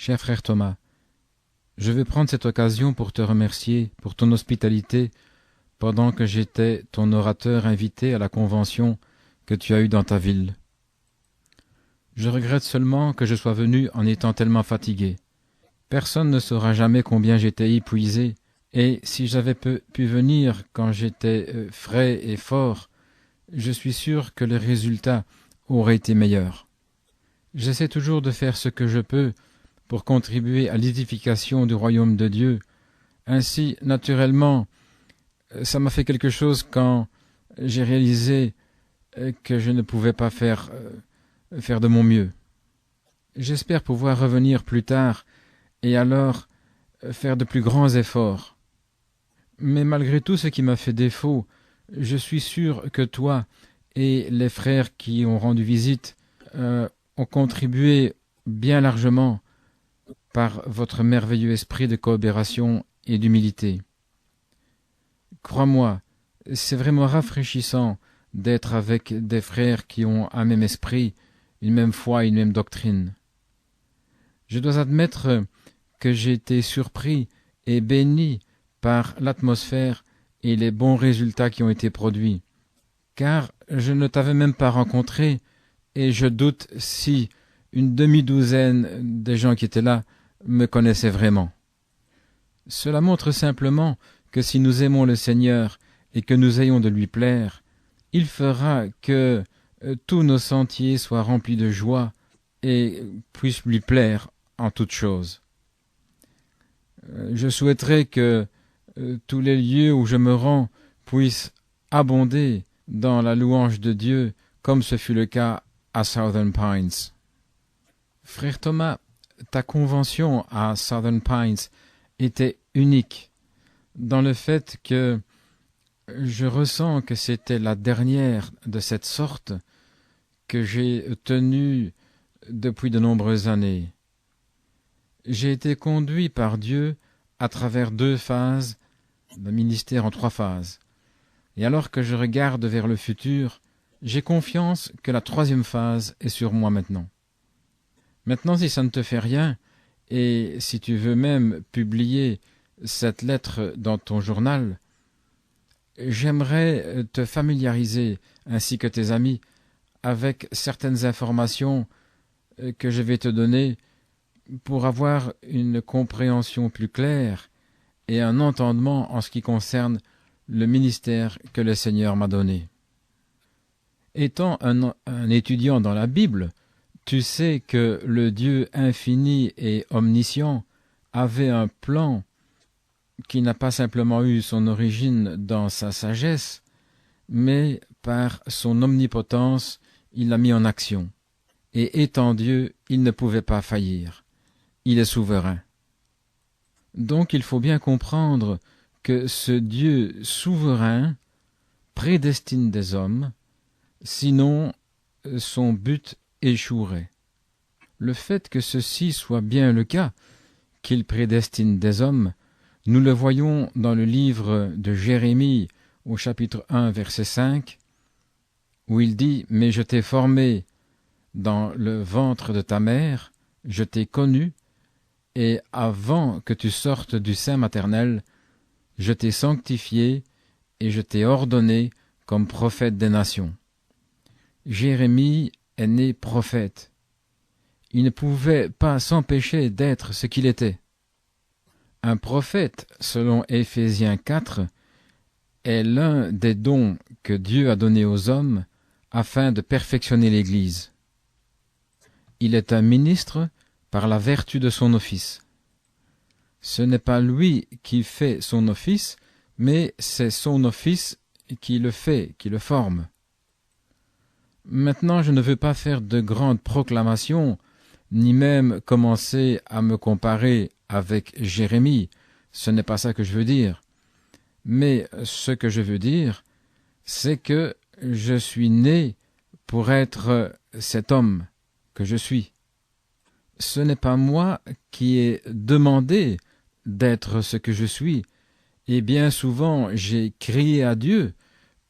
Cher frère Thomas, je veux prendre cette occasion pour te remercier pour ton hospitalité pendant que j'étais ton orateur invité à la convention que tu as eue dans ta ville. Je regrette seulement que je sois venu en étant tellement fatigué. Personne ne saura jamais combien j'étais épuisé, et si j'avais pu venir quand j'étais frais et fort, je suis sûr que le résultat aurait été meilleur. J'essaie toujours de faire ce que je peux pour contribuer à l'édification du royaume de Dieu. Ainsi, naturellement, ça m'a fait quelque chose quand j'ai réalisé que je ne pouvais pas faire de mon mieux. J'espère pouvoir revenir plus tard et alors faire de plus grands efforts. Mais malgré tout ce qui m'a fait défaut, je suis sûr que toi et les frères qui ont rendu visite ont contribué bien largement par votre merveilleux esprit de coopération et d'humilité. Crois-moi, c'est vraiment rafraîchissant d'être avec des frères qui ont un même esprit, une même foi et une même doctrine. Je dois admettre que j'ai été surpris et béni par l'atmosphère et les bons résultats qui ont été produits, car je ne t'avais même pas rencontré, et je doute si une demi-douzaine des gens qui étaient là me connaissaient vraiment. Cela montre simplement que si nous aimons le Seigneur et que nous ayons de lui plaire, il fera que tous nos sentiers soient remplis de joie et puissent lui plaire en toutes choses. Je souhaiterais que tous les lieux où je me rends puissent abonder dans la louange de Dieu, comme ce fut le cas à Southern Pines. Frère Thomas, ta convention à Southern Pines était unique, dans le fait que je ressens que c'était la dernière de cette sorte que j'ai tenue depuis de nombreuses années. J'ai été conduit par Dieu à travers 2 phases, le ministère en 3 phases. Et alors que je regarde vers le futur, j'ai confiance que la 3e phase est sur moi maintenant. Maintenant, si ça ne te fait rien, et si tu veux même publier cette lettre dans ton journal, j'aimerais te familiariser, ainsi que tes amis, avec certaines informations que je vais te donner pour avoir une compréhension plus claire et un entendement en ce qui concerne le ministère que le Seigneur m'a donné. Étant un étudiant dans la Bible, tu sais que le Dieu infini et omniscient avait un plan qui n'a pas simplement eu son origine dans sa sagesse, mais par son omnipotence, il l'a mis en action. Et étant Dieu, il ne pouvait pas faillir. Il est souverain. Donc il faut bien comprendre que ce Dieu souverain prédestine des hommes, sinon son but échouerait. Le fait que ceci soit bien le cas, qu'il prédestine des hommes, nous le voyons dans le livre de Jérémie au chapitre 1 verset 5, où il dit « Mais je t'ai formé dans le ventre de ta mère, je t'ai connu, et avant que tu sortes du sein maternel, je t'ai sanctifié et je t'ai ordonné comme prophète des nations. » Jérémie est né prophète. Il ne pouvait pas s'empêcher d'être ce qu'il était. Un prophète, selon Éphésiens 4, est l'un des dons que Dieu a donnés aux hommes afin de perfectionner l'Église. Il est un ministre par la vertu de son office. Ce n'est pas lui qui fait son office, mais c'est son office qui le fait, qui le forme. Maintenant, je ne veux pas faire de grandes proclamations, ni même commencer à me comparer avec Jérémie. Ce n'est pas ça que je veux dire. Mais ce que je veux dire, c'est que je suis né pour être cet homme que je suis. Ce n'est pas moi qui ai demandé d'être ce que je suis, et bien souvent j'ai crié à Dieu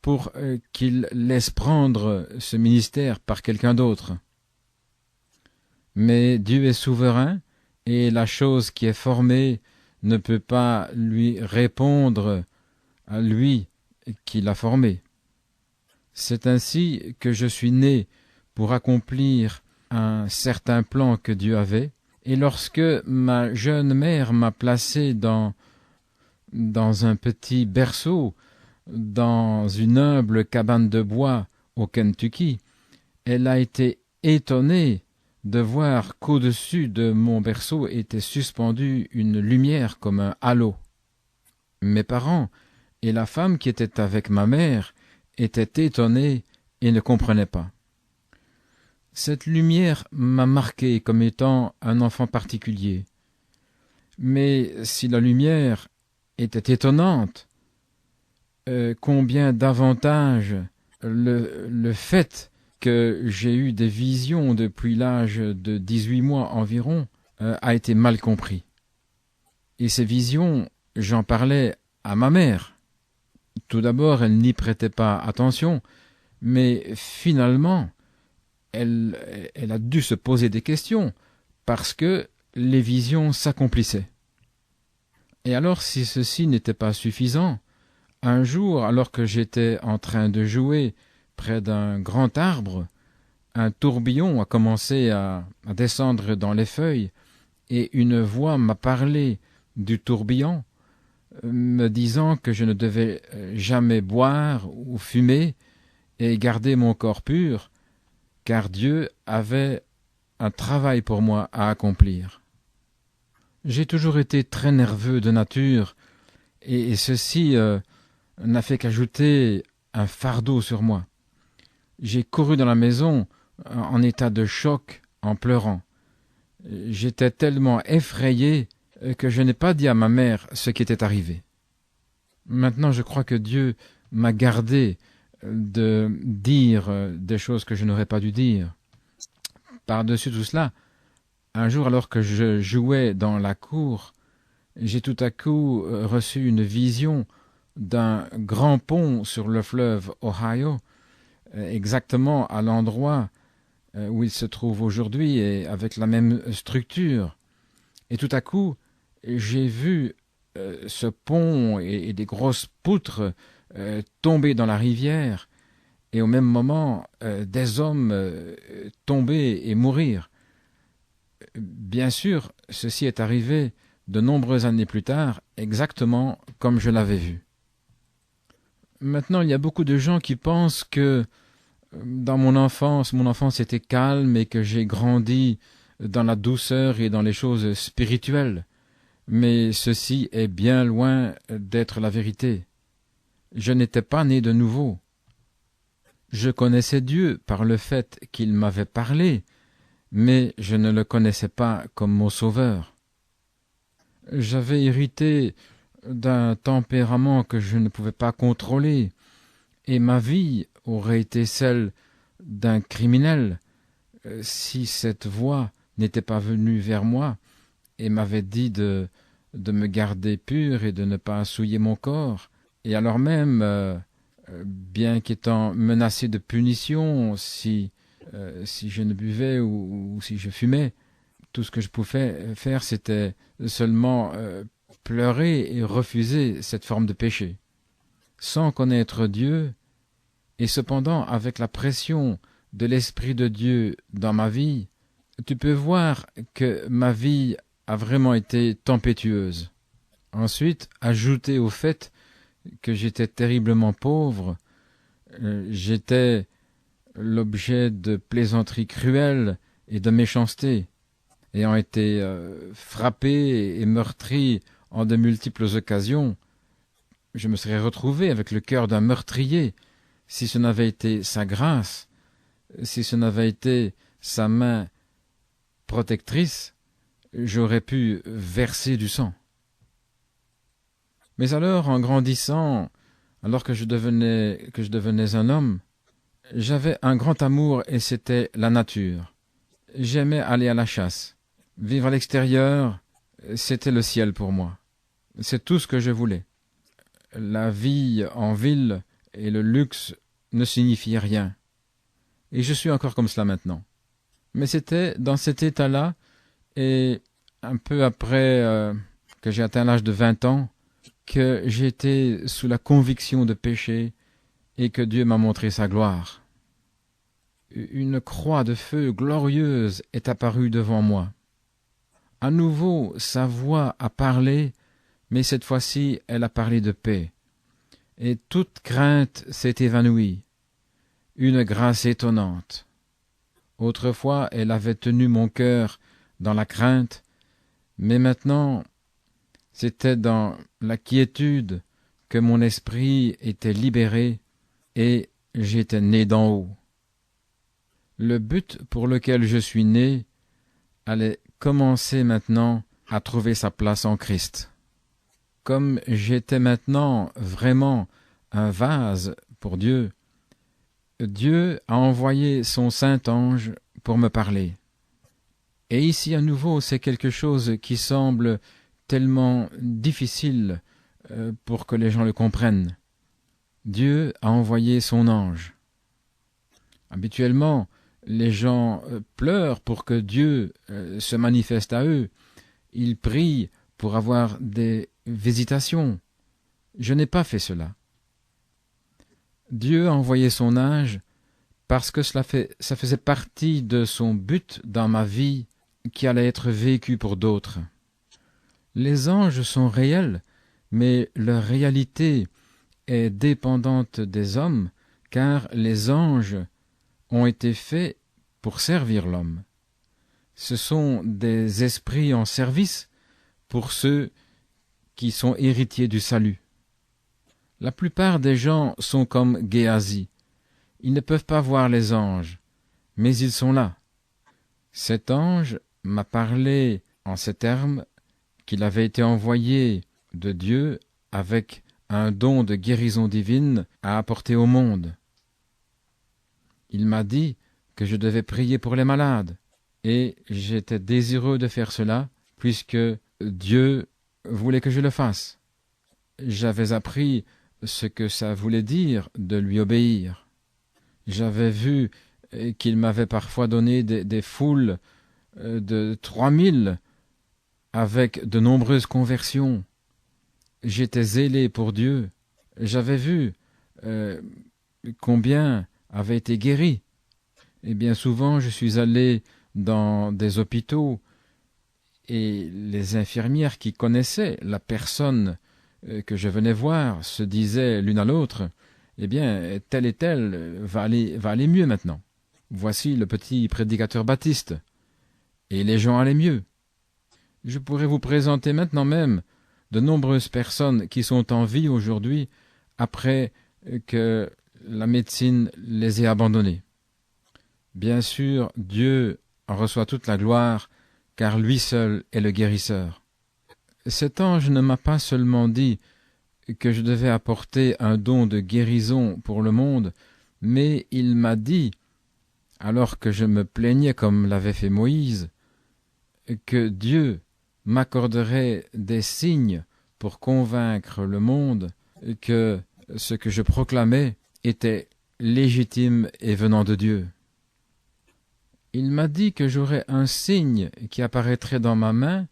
pour qu'il laisse prendre ce ministère par quelqu'un d'autre. Mais Dieu est souverain, et la chose qui est formée ne peut pas lui répondre à lui qui l'a formée. C'est ainsi que je suis né pour accomplir un certain plan que Dieu avait, et lorsque ma jeune mère m'a placé dans un petit berceau, dans une humble cabane de bois au Kentucky, elle a été étonnée de voir qu'au-dessus de mon berceau était suspendue une lumière comme un halo. Mes parents et la femme qui était avec ma mère étaient étonnés et ne comprenaient pas. Cette lumière m'a marqué comme étant un enfant particulier. Mais si la lumière était étonnante, combien davantage le fait que j'ai eu des visions depuis l'âge de 18 mois environ a été mal compris. Et ces visions, j'en parlais à ma mère. Tout d'abord, elle n'y prêtait pas attention, mais finalement, elle a dû se poser des questions, parce que les visions s'accomplissaient. Et alors, si ceci n'était pas suffisant, un jour, alors que j'étais en train de jouer près d'un grand arbre, un tourbillon a commencé à descendre dans les feuilles, et une voix m'a parlé du tourbillon, me disant que je ne devais jamais boire ou fumer et garder mon corps pur, car Dieu avait un travail pour moi à accomplir. J'ai toujours été très nerveux de nature, et ceci n'a fait qu'ajouter un fardeau sur moi. J'ai couru dans la maison en état de choc, en pleurant. J'étais tellement effrayé que je n'ai pas dit à ma mère ce qui était arrivé. Maintenant, je crois que Dieu m'a gardé de dire des choses que je n'aurais pas dû dire. Par-dessus tout cela, un jour, alors que je jouais dans la cour, j'ai tout à coup reçu une vision d'un grand pont sur le fleuve Ohio, exactement à l'endroit où il se trouve aujourd'hui et avec la même structure. Et tout à coup, j'ai vu ce pont et des grosses poutres tomber dans la rivière, et au même moment, des hommes tomber et mourir. Bien sûr, ceci est arrivé de nombreuses années plus tard, exactement comme je l'avais vu. Maintenant, il y a beaucoup de gens qui pensent que dans mon enfance était calme et que j'ai grandi dans la douceur et dans les choses spirituelles. Mais ceci est bien loin d'être la vérité. Je n'étais pas né de nouveau. Je connaissais Dieu par le fait qu'il m'avait parlé, mais je ne le connaissais pas comme mon sauveur. J'avais hérité d'un tempérament que je ne pouvais pas contrôler, et ma vie aurait été celle d'un criminel si cette voix n'était pas venue vers moi et m'avait dit de me garder pur et de ne pas souiller mon corps. Et alors même, bien qu'étant menacé de punition si je ne buvais ou si je fumais, tout ce que je pouvais faire, c'était seulement pleurer et refuser cette forme de péché. Sans connaître Dieu, et cependant avec la pression de l'Esprit de Dieu dans ma vie, tu peux voir que ma vie a vraiment été tempétueuse. Ensuite, ajouté au fait que j'étais terriblement pauvre, j'étais l'objet de plaisanteries cruelles et de méchanceté, ayant été frappé et meurtri en de multiples occasions. Je me serais retrouvé avec le cœur d'un meurtrier si ce n'avait été sa grâce, si ce n'avait été sa main protectrice. J'aurais pu verser du sang. Mais alors, en grandissant, alors que je devenais un homme, j'avais un grand amour et c'était la nature. J'aimais aller à la chasse. Vivre à l'extérieur, c'était le ciel pour moi. C'est tout ce que je voulais. La vie en ville et le luxe ne signifiaient rien. Et je suis encore comme cela maintenant. Mais c'était dans cet état-là, et un peu après que j'ai atteint l'âge de 20 ans, que j'étais sous la conviction de péché et que Dieu m'a montré sa gloire. Une croix de feu glorieuse est apparue devant moi. À nouveau, sa voix a parlé, mais cette fois-ci, elle a parlé de paix. Et toute crainte s'est évanouie. Une grâce étonnante. Autrefois, elle avait tenu mon cœur dans la crainte, mais maintenant, c'était dans la quiétude que mon esprit était libéré et j'étais né d'en haut. Le but pour lequel je suis né allait commencer maintenant à trouver sa place en Christ. Comme j'étais maintenant vraiment un vase pour Dieu, Dieu a envoyé son Saint-Ange pour me parler. Et ici à nouveau, c'est quelque chose qui semble tellement difficile pour que les gens le comprennent. Dieu a envoyé son ange. Habituellement, les gens pleurent pour que Dieu se manifeste à eux. Ils prient pour avoir des visitations. Je n'ai pas fait cela. Dieu a envoyé son ange parce que ça faisait partie de son but dans ma vie qui allait être vécu pour d'autres. Les anges sont réels, mais leur réalité est dépendante des hommes, car les anges ont été faits pour servir l'homme. Ce sont des esprits en service pour ceux qui sont héritiers du salut. La plupart des gens sont comme Géasi. Ils ne peuvent pas voir les anges, mais ils sont là. Cet ange m'a parlé en ces termes qu'il avait été envoyé de Dieu avec un don de guérison divine à apporter au monde. Il m'a dit que je devais prier pour les malades, et j'étais désireux de faire cela, puisque Dieu voulait que je le fasse. J'avais appris ce que ça voulait dire de lui obéir. J'avais vu qu'il m'avait parfois donné des foules de 3000 avec de nombreuses conversions. J'étais zélé pour Dieu. J'avais vu combien avait été guéri. Et bien souvent, je suis allé dans des hôpitaux et les infirmières qui connaissaient la personne que je venais voir se disaient l'une à l'autre, eh bien, tel et tel va aller mieux maintenant. Voici le petit prédicateur Baptiste. Et les gens allaient mieux. Je pourrais vous présenter maintenant même de nombreuses personnes qui sont en vie aujourd'hui après que la médecine les ait abandonnés. Bien sûr, Dieu en reçoit toute la gloire, car lui seul est le guérisseur. Cet ange ne m'a pas seulement dit que je devais apporter un don de guérison pour le monde, mais il m'a dit, alors que je me plaignais comme l'avait fait Moïse, que Dieu m'accorderait des signes pour convaincre le monde que ce que je proclamais était légitime et venant de Dieu. Il m'a dit que j'aurais un signe qui apparaîtrait dans ma main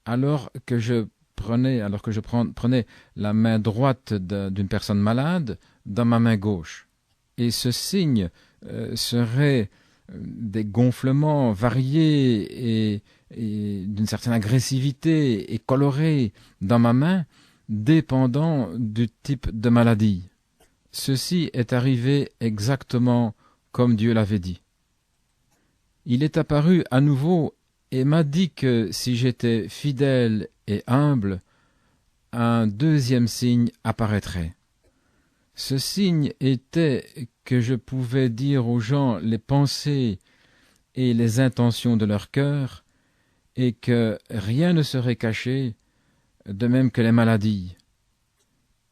alors que je prenais la main droite d'une personne malade dans ma main gauche. Et ce signe serait des gonflements variés et d'une certaine agressivité et colorés dans ma main, dépendant du type de maladie. Ceci est arrivé exactement comme Dieu l'avait dit. Il est apparu à nouveau et m'a dit que si j'étais fidèle et humble, un deuxième signe apparaîtrait. Ce signe était que je pouvais dire aux gens les pensées et les intentions de leur cœur, et que rien ne serait caché, de même que les maladies.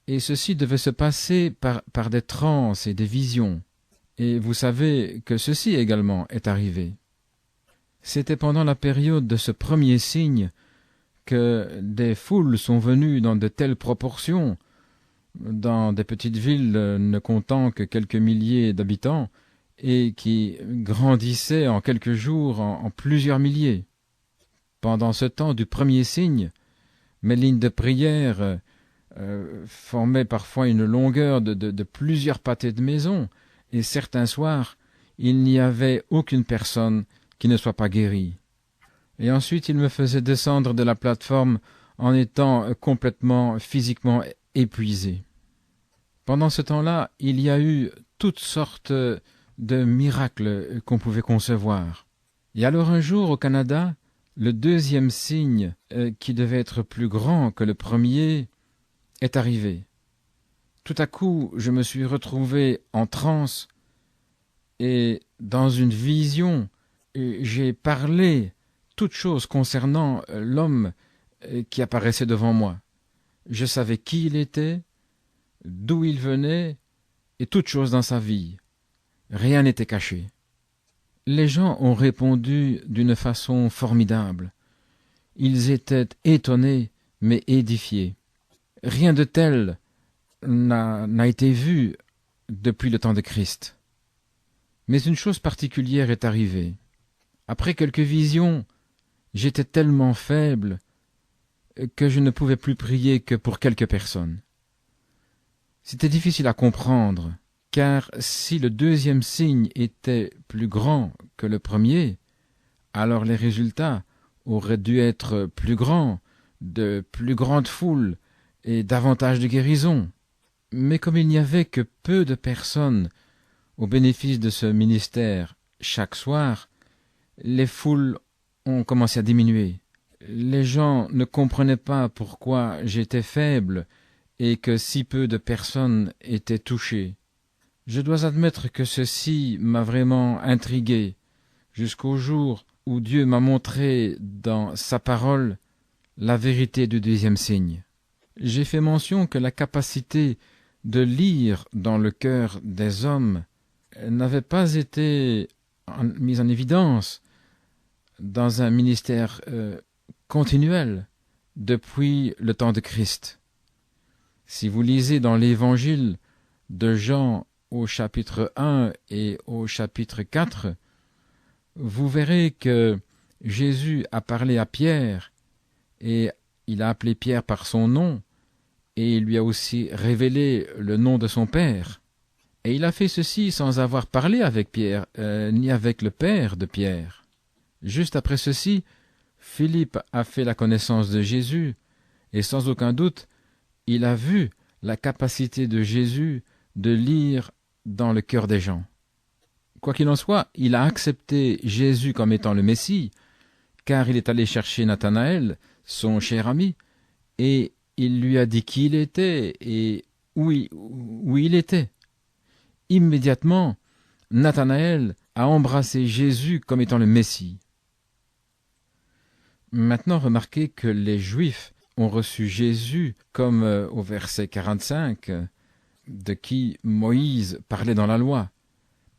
Et ceci devait se passer par des transes et des visions. Et vous savez que ceci également est arrivé. C'était pendant la période de ce premier signe que des foules sont venues dans de telles proportions, dans des petites villes ne comptant que quelques milliers d'habitants, et qui grandissaient en quelques jours en plusieurs milliers. Pendant ce temps du premier signe, mes lignes de prière formaient parfois une longueur de plusieurs pâtés de maison, et certains soirs, il n'y avait aucune personne qui ne soit pas guérie. Et ensuite, il me faisait descendre de la plateforme en étant complètement physiquement épuisé. Pendant ce temps-là, il y a eu toutes sortes de miracles qu'on pouvait concevoir. Et alors un jour, au Canada, le deuxième signe, qui devait être plus grand que le premier, est arrivé. Tout à coup, je me suis retrouvé en transe et dans une vision, j'ai parlé toutes choses concernant l'homme qui apparaissait devant moi. Je savais qui il était, d'où il venait et toutes choses dans sa vie. Rien n'était caché. Les gens ont répondu d'une façon formidable. Ils étaient étonnés mais édifiés. Rien de tel n'a été vu depuis le temps de Christ. Mais une chose particulière est arrivée. Après quelques visions, j'étais tellement faible que je ne pouvais plus prier que pour quelques personnes. C'était difficile à comprendre, car si le deuxième signe était plus grand que le premier, alors les résultats auraient dû être plus grands, de plus grandes foules et davantage de guérisons. Mais comme il n'y avait que peu de personnes au bénéfice de ce ministère chaque soir, les foules ont commencé à diminuer. Les gens ne comprenaient pas pourquoi j'étais faible et que si peu de personnes étaient touchées. Je dois admettre que ceci m'a vraiment intrigué, jusqu'au jour où Dieu m'a montré dans sa parole la vérité du deuxième signe. J'ai fait mention que la capacité de lire dans le cœur des hommes n'avait pas été mise en évidence dans un ministère continuel depuis le temps de Christ. Si vous lisez dans l'Évangile de Jean au chapitre 1 et au chapitre 4, vous verrez que Jésus a parlé à Pierre et il a appelé Pierre par son nom et il lui a aussi révélé le nom de son Père. Et il a fait ceci sans avoir parlé avec Pierre, ni avec le Père de Pierre. Juste après ceci, Philippe a fait la connaissance de Jésus, et sans aucun doute, il a vu la capacité de Jésus de lire dans le cœur des gens. Quoi qu'il en soit, il a accepté Jésus comme étant le Messie, car il est allé chercher Nathanaël, son cher ami, et il lui a dit qui il était et où il était. Immédiatement, Nathanaël a embrassé Jésus comme étant le Messie. Maintenant, remarquez que les Juifs ont reçu Jésus comme au verset 45, de qui Moïse parlait dans la loi.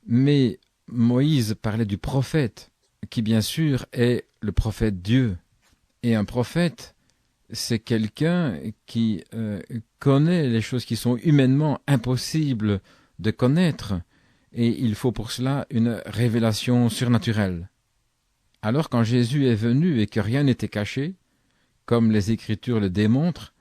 Mais Moïse parlait du prophète, qui bien sûr est le prophète Dieu. Et un prophète, c'est quelqu'un qui connaît les choses qui sont humainement impossibles de connaître, et il faut pour cela une révélation surnaturelle. Alors quand Jésus est venu et que rien n'était caché, comme les Écritures le démontrent,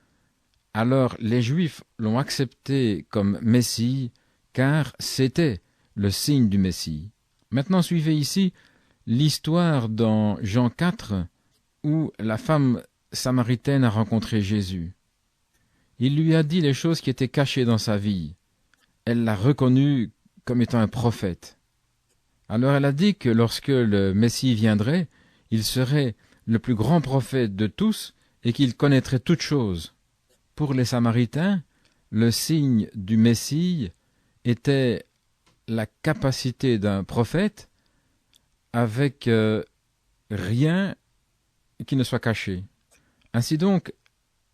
alors les Juifs l'ont accepté comme Messie, car c'était le signe du Messie. Maintenant suivez ici l'histoire dans Jean 4, où la femme samaritaine a rencontré Jésus. Il lui a dit les choses qui étaient cachées dans sa vie. Elle l'a reconnu comme étant un prophète. Alors elle a dit que lorsque le Messie viendrait, il serait le plus grand prophète de tous et qu'il connaîtrait toutes choses. Pour les Samaritains, le signe du Messie était la capacité d'un prophète avec rien qui ne soit caché. Ainsi donc,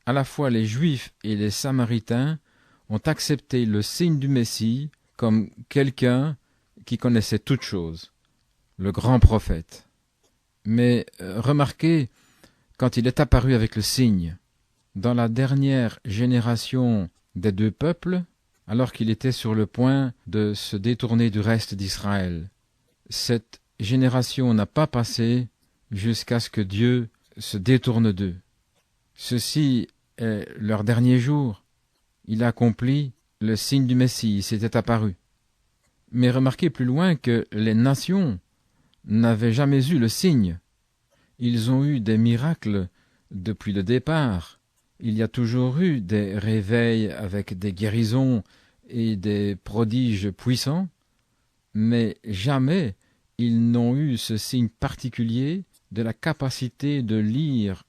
à la fois les Juifs et les Samaritains ont accepté le signe du Messie comme quelqu'un qui connaissait toutes choses, le grand prophète. Mais remarquez, quand il est apparu avec le signe, dans la dernière génération des deux peuples, alors qu'il était sur le point de se détourner du reste d'Israël, cette génération n'a pas passé jusqu'à ce que Dieu se détourne d'eux. Ceci est leur dernier jour. Il a accompli le signe du Messie, il s'était apparu. Mais remarquez plus loin que les nations n'avaient jamais eu le signe. Ils ont eu des miracles depuis le départ. Il y a toujours eu des réveils avec des guérisons et des prodiges puissants, mais jamais ils n'ont eu ce signe particulier de la capacité de lire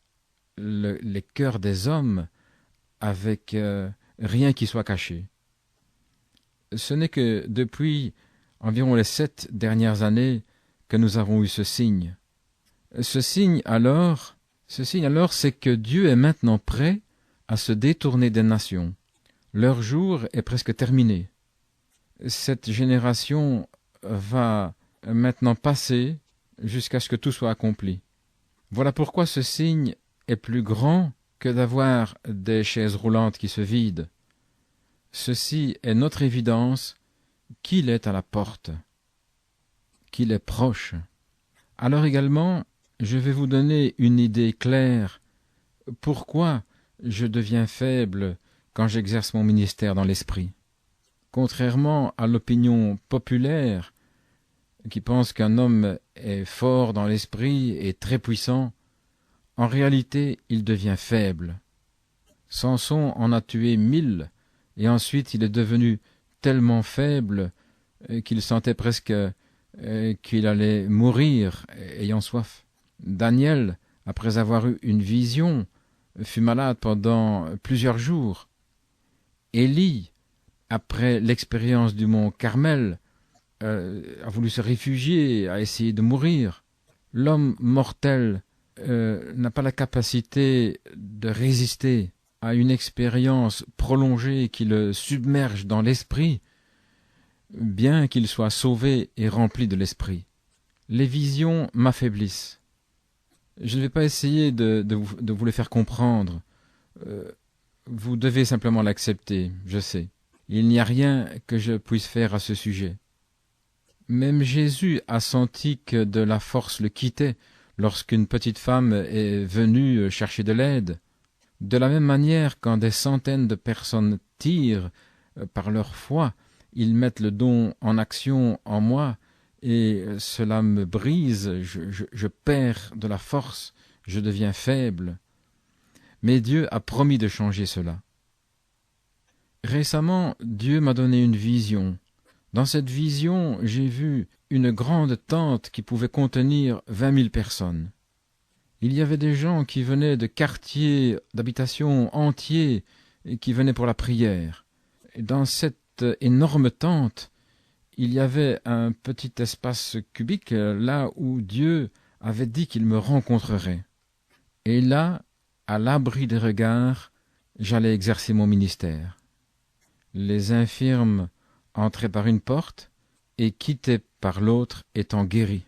les cœurs des hommes avec rien qui soit caché. Ce n'est que depuis environ les 7 dernières années que nous avons eu ce signe. Ce signe alors, c'est que Dieu est maintenant prêt à se détourner des nations. Leur jour est presque terminé. Cette génération va maintenant passer jusqu'à ce que tout soit accompli. Voilà pourquoi ce signe est plus grand que d'avoir des chaises roulantes qui se vident. Ceci est notre évidence qu'il est à la porte, qu'il est proche. Alors également, je vais vous donner une idée claire pourquoi je deviens faible quand j'exerce mon ministère dans l'esprit. Contrairement à l'opinion populaire qui pense qu'un homme est fort dans l'esprit et très puissant, en réalité il devient faible. Samson en a tué 1000 et ensuite il est devenu tellement faible qu'il sentait presque qu'il allait mourir ayant soif. Daniel, après avoir eu une vision, fut malade pendant plusieurs jours. Élie, après l'expérience du mont Carmel, a voulu se réfugier, a essayé de mourir. L'homme mortel n'a pas la capacité de résister à une expérience prolongée qui le submerge dans l'esprit, bien qu'il soit sauvé et rempli de l'esprit. Les visions m'affaiblissent. Je ne vais pas essayer de vous les faire comprendre. Vous devez simplement l'accepter, je sais. Il n'y a rien que je puisse faire à ce sujet. Même Jésus a senti que de la force le quittait lorsqu'une petite femme est venue chercher de l'aide. De la même manière, quand des centaines de personnes tirent par leur foi, ils mettent le don en action en moi, et cela me brise, je perds de la force, je deviens faible. Mais Dieu a promis de changer cela. Récemment, Dieu m'a donné une vision. Dans cette vision, j'ai vu une grande tente qui pouvait contenir 20 000 personnes. Il y avait des gens qui venaient de quartiers d'habitation entiers et qui venaient pour la prière. Et dans cette énorme tente, il y avait un petit espace cubique là où Dieu avait dit qu'il me rencontrerait. Et là, à l'abri des regards, j'allais exercer mon ministère. Les infirmes entraient par une porte et quittaient par l'autre étant guéris.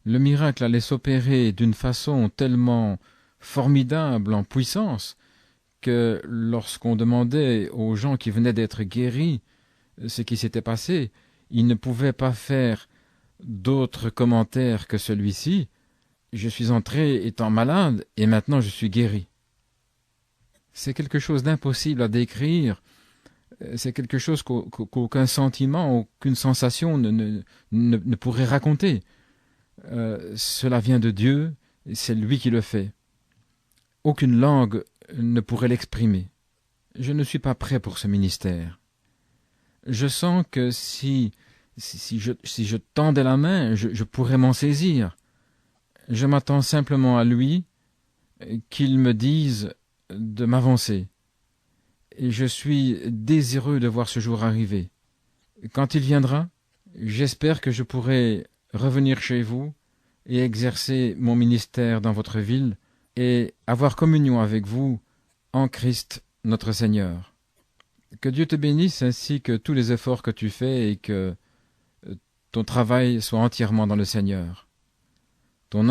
Le miracle allait s'opérer d'une façon tellement formidable en puissance que lorsqu'on demandait aux gens qui venaient d'être guéris ce qui s'était passé, ils ne pouvaient pas faire d'autres commentaires que celui-ci. Je suis entré étant malade et maintenant je suis guéri. C'est quelque chose d'impossible à décrire. C'est quelque chose qu'aucun sentiment, aucune sensation ne pourrait raconter. Cela vient de Dieu, et c'est lui qui le fait. Aucune langue ne pourrait l'exprimer. Je ne suis pas prêt pour ce ministère. Je sens que si je tendais la main, je pourrais m'en saisir. Je m'attends simplement à lui, qu'il me dise de m'avancer. Et je suis désireux de voir ce jour arriver. Quand il viendra, j'espère que je pourrai revenir chez vous et exercer mon ministère dans votre ville et avoir communion avec vous en Christ notre Seigneur. Que Dieu te bénisse ainsi que tous les efforts que tu fais et que ton travail soit entièrement dans le Seigneur.